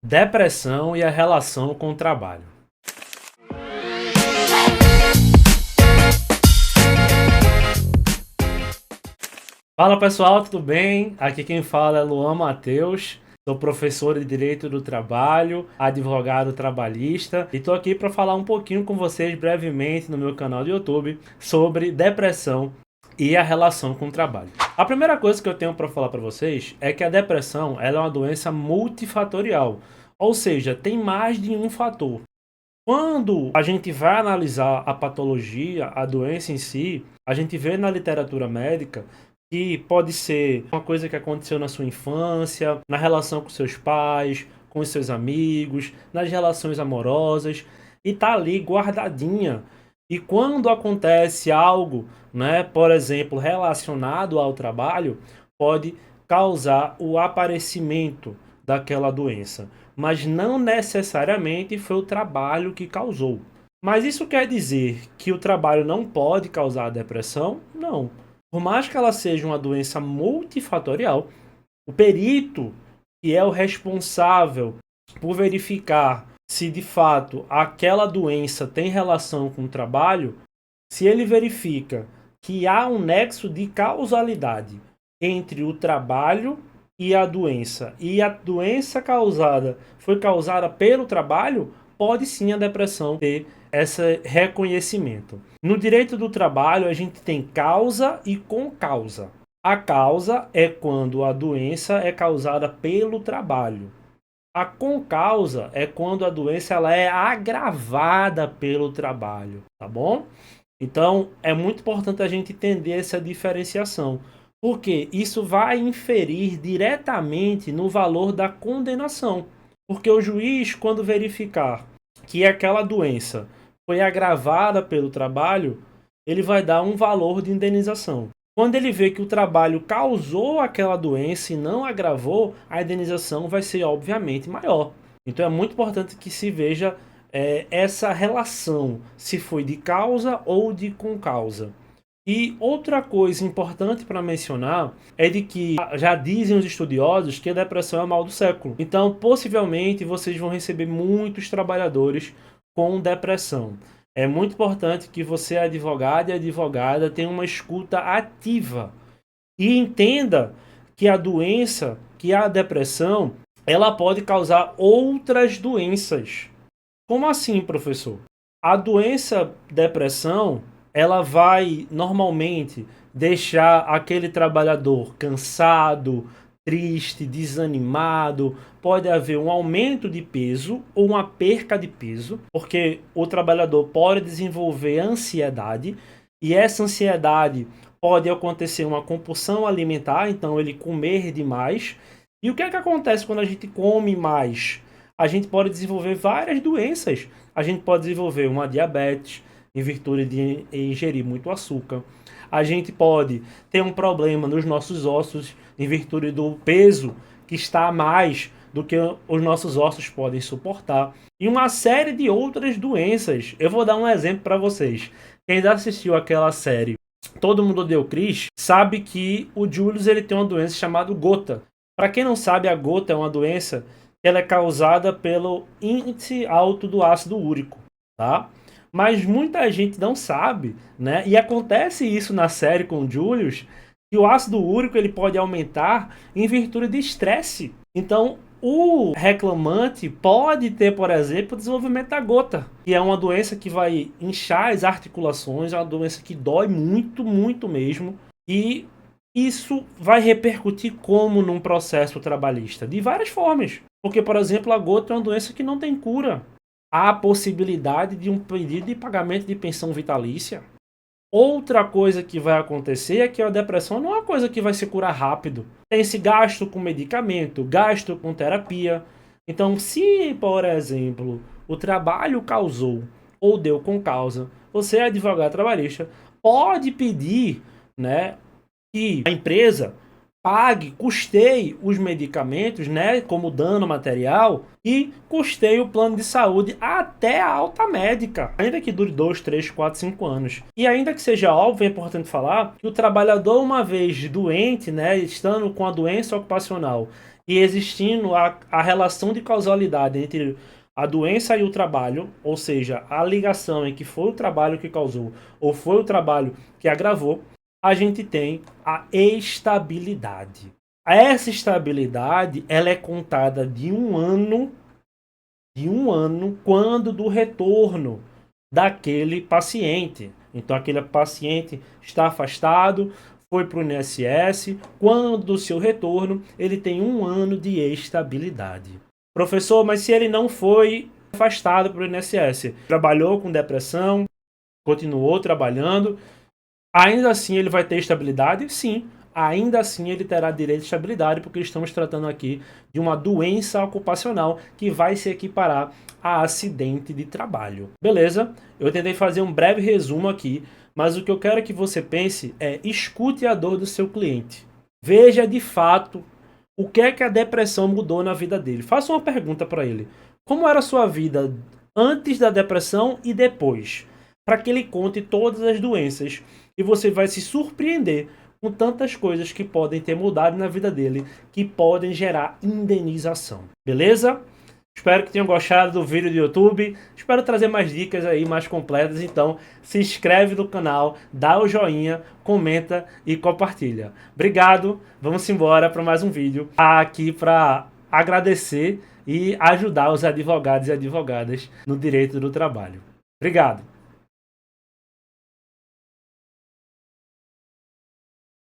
Depressão e a relação com o trabalho. Fala pessoal, tudo bem? Aqui quem fala é Luan Matheus, sou professor de Direito do Trabalho, advogado trabalhista e estou aqui para falar um pouquinho com vocês brevemente no meu canal do YouTube sobre depressão e a relação com o trabalho. A primeira coisa que eu tenho para falar para vocês é que a depressão ela é uma doença multifatorial, ou seja, tem mais de um fator. Quando a gente vai analisar a patologia, a doença em si, a gente vê na literatura médica que pode ser uma coisa que aconteceu na sua infância, na relação com seus pais, com os seus amigos, nas relações amorosas, e tá ali guardadinha. E quando acontece algo, né, por exemplo, relacionado ao trabalho, pode causar o aparecimento daquela doença, mas não necessariamente foi o trabalho que causou. Mas isso quer dizer que o trabalho não pode causar depressão? Não. Por mais que ela seja uma doença multifatorial, o perito, que é o responsável por verificar se de fato aquela doença tem relação com o trabalho, se ele verifica que há um nexo de causalidade entre o trabalho e a doença causada foi causada pelo trabalho, pode sim a depressão ter esse reconhecimento. No direito do trabalho, a gente tem causa e concausa. A causa é quando a doença é causada pelo trabalho. A concausa é quando a doença ela é agravada pelo trabalho, tá bom? Então, é muito importante a gente entender essa diferenciação, porque isso vai inferir diretamente no valor da condenação. Porque o juiz, quando verificar que aquela doença foi agravada pelo trabalho, ele vai dar um valor de indenização. Quando ele vê que o trabalho causou aquela doença e não agravou, a indenização vai ser obviamente maior. Então é muito importante que se veja essa relação, se foi de causa ou de concausa. E outra coisa importante para mencionar é de que já dizem os estudiosos que a depressão é o mal do século. Então, possivelmente, vocês vão receber muitos trabalhadores com depressão. É muito importante que você, advogado e advogada, tenha uma escuta ativa e entenda que a doença, que a depressão, ela pode causar outras doenças. Como assim, professor? A doença depressão, ela vai normalmente deixar aquele trabalhador cansado, triste, desanimado. Pode haver um aumento de peso ou uma perca de peso, porque o trabalhador pode desenvolver ansiedade e essa ansiedade pode acontecer uma compulsão alimentar, então ele comer demais. E o que é que acontece quando a gente come mais? A gente pode desenvolver várias doenças. A gente pode desenvolver uma diabetes em virtude de ingerir muito açúcar. A gente pode ter um problema nos nossos ossos em virtude do peso que está a mais do que os nossos ossos podem suportar. E uma série de outras doenças. Eu vou dar um exemplo para vocês. Quem já assistiu aquela série Todo Mundo Odeia o Chris sabe que o Julius ele tem uma doença chamada gota. Para quem não sabe, a gota é uma doença que ela é causada pelo índice alto do ácido úrico, tá? Mas muita gente não sabe, né? E acontece isso na série com o Julius, que o ácido úrico ele pode aumentar em virtude de estresse. Então, o reclamante pode ter, por exemplo, o desenvolvimento da gota, que é uma doença que vai inchar as articulações, é uma doença que dói muito, muito mesmo. E isso vai repercutir como num processo trabalhista? De várias formas. Porque, por exemplo, a gota é uma doença que não tem cura. Há a possibilidade de um pedido de pagamento de pensão vitalícia. Outra coisa que vai acontecer é que a depressão não é uma coisa que vai se curar rápido. Tem esse gasto com medicamento, gasto com terapia. Então, se, por exemplo, o trabalho causou ou deu com causa, você é advogado trabalhista, pode pedir, né, que a empresa pague, custeie os medicamentos, né, como dano material, e custeie o plano de saúde até a alta médica, ainda que dure 2, 3, 4, 5 anos. E ainda que seja óbvio, é importante falar que o trabalhador, uma vez doente, né, estando com a doença ocupacional e existindo a relação de causalidade entre a doença e o trabalho, ou seja, a ligação em que foi o trabalho que causou ou foi o trabalho que agravou, a gente tem a estabilidade. Essa estabilidade, ela é contada de um ano quando do retorno daquele paciente. Então aquele paciente está afastado, foi para o INSS, quando do seu retorno ele tem um ano de estabilidade. Professor, mas se ele não foi afastado para o INSS, trabalhou com depressão, continuou trabalhando, ainda assim ele vai ter estabilidade? Sim, ainda assim ele terá direito de estabilidade, porque estamos tratando aqui de uma doença ocupacional que vai se equiparar a acidente de trabalho. Beleza? Eu tentei fazer um breve resumo aqui, mas o que eu quero que você pense é: escute a dor do seu cliente. Veja de fato o que é que a depressão mudou na vida dele. Faça uma pergunta para ele: como era a sua vida antes da depressão e depois? Para que ele conte todas as doenças e você vai se surpreender com tantas coisas que podem ter mudado na vida dele, que podem gerar indenização. Beleza? Espero que tenham gostado do vídeo do YouTube. Espero trazer mais dicas aí mais completas. Então, se inscreve no canal, dá o joinha, comenta e compartilha. Obrigado. Vamos embora para mais um vídeo aqui para agradecer e ajudar os advogados e advogadas no direito do trabalho. Obrigado.